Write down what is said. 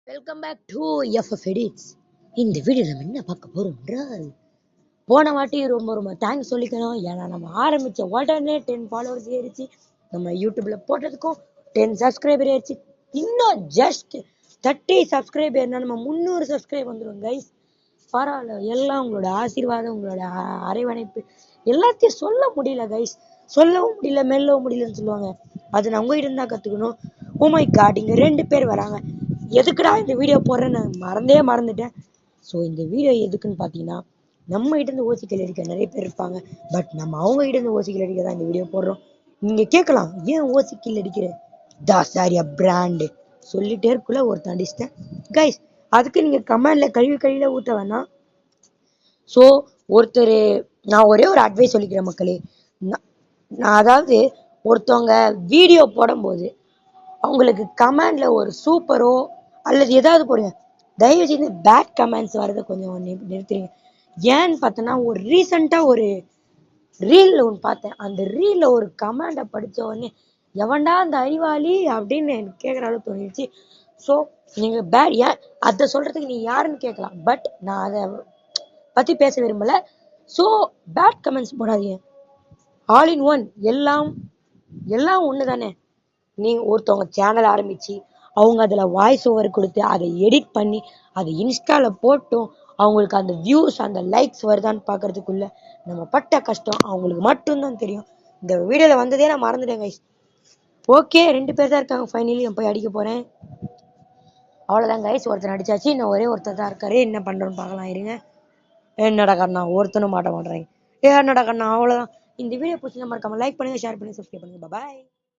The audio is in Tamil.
Welcome back to FF edits. இந்த வீடியோ நம்ம என்ன பார்க்க போறோம் என்றால், போன வாட்டி ரொம்ப ரொம்ப தேங்க்ஸ் சொல்லிக்கணும். ஏன்னா நம்ம ஆரம்பிச்ச உடனே 10 ஃபாலோவர்ஸ் ஏறிச்சு. நம்ம யூடியூப்ல போட்டதுக்கும் 10 சப்ஸ்கிரைபர் ஏறிச்சு. இன்னும் ஜஸ்ட் 30 சப்ஸ்கிரைபர் ஏறினா நம்ம 300 சப்ஸ்கிரைப் வந்துடும் கைஸ். பரவாயில்ல, எல்லாம் உங்களோட ஆசீர்வாதம், உங்களோட அரவணைப்பு எல்லாத்தையும் சொல்ல முடியல கைஸ். சொல்லவும் முடியல, மெல்லவும் முடியலன்னு சொல்லுவாங்க. அது நான் உங்ககிட்ட இருந்தா கத்துக்கணும். ஓ மை காட், இங்க 2 பேர் வராங்க. எதுக்குடா இந்த வீடியோ போடுறேன்னு நான் மறந்துட்டேன். ஸோ இந்த வீடியோ எதுக்குன்னு பார்த்தீங்கன்னா, நம்ம கிட்ட இருந்து ஓசிக்கல் அடிக்க நிறைய பேர் இருப்பாங்க. பட் நம்ம அவங்க கிட்ட இருந்து ஓசிக்கல் அடிக்க தான் இந்த வீடியோ போடுறோம். நீங்க கேட்கலாம், ஏன் ஓசிக்கல் அடிக்கிற தாசாரியா பிராண்டு சொல்லிட்டே இருக்குள்ள ஒருத்தன் அடிச்சிட்டேன் கைஸ். அதுக்கு நீங்க கமெண்ட்ல கழுவில ஊத்த வேணாம். ஸோ ஒருத்தர், நான் ஒரே ஒரு அட்வைஸ் சொல்லிக்கிறேன் மக்களே. நான் அதாவது ஒருத்தவங்க வீடியோ போடும்போது அவங்களுக்கு கமெண்ட்ல ஒரு சூப்பரோ அல்லது ஏதாவது போடுங்க. தயவு செய்து பேட் கமெண்ட்ஸ் வரதை கொஞ்சம் நிறுத்துறீங்க. ஏன்னு பார்த்தோன்னா, ஒரு ரீசெண்டாக ஒரு ரீல்ல ஒன்று பார்த்தேன். அந்த ரீல்ல ஒரு கமெண்டை படித்த உடனே எவன்டா அந்த அறிவாளி அப்படின்னு எனக்கு கேட்குற அளவுக்கு தோணிடுச்சு. ஸோ நீங்கள் பேட் ஏன் அதை சொல்கிறதுக்கு நீ யாருன்னு கேட்கலாம். பட் நான் அதை பற்றி பேச விரும்பலை. ஸோ பேட் கமெண்ட்ஸ் போடாதீங்க. ஆல் இன் ஒன், எல்லாம் எல்லாம் ஒன்று தானே. நீங்கள் ஒருத்தவங்க சேனல் ஆரம்பித்து அவங்க அதில் வாய்ஸ் ஓவர் கொடுத்து அதை எடிட் பண்ணி அதை இன்ஸ்டாவில் போட்டும் அவங்களுக்கு அந்த வியூஸ் அந்த லைக்ஸ் வருதான்னு பார்க்கறதுக்குள்ள நம்ம பட்ட கஷ்டம் அவங்களுக்கு மட்டும்தான் தெரியும். இந்த வீடியோவில் வந்ததே நான் மறந்துட்டேன் கைஸ். ஓகே, 2 பேர் தான் இருக்காங்க. ஃபைனலி நான் போய் அடிக்க போகிறேன். அவ்வளோதான் கைஸ், ஒருத்தர் அடிச்சாச்சு. இன்னும் ஒரே ஒருத்தர் தான் இருக்காரு. என்ன பண்ணுறோன்னு பார்க்கலாம் இருங்க. என்னடா கண்ணா, ஒருத்தனும் மாட்ட மாட்டேறாங்க. என்னடா கண்ணா, அவ்வளோதான். இந்த வீடியோ பிடிச்சி மறக்காம லைக் பண்ணுங்கள், ஷேர் பண்ணுங்கள், சப்ஸ்கிரைப் பண்ணுங்கள். பாய்.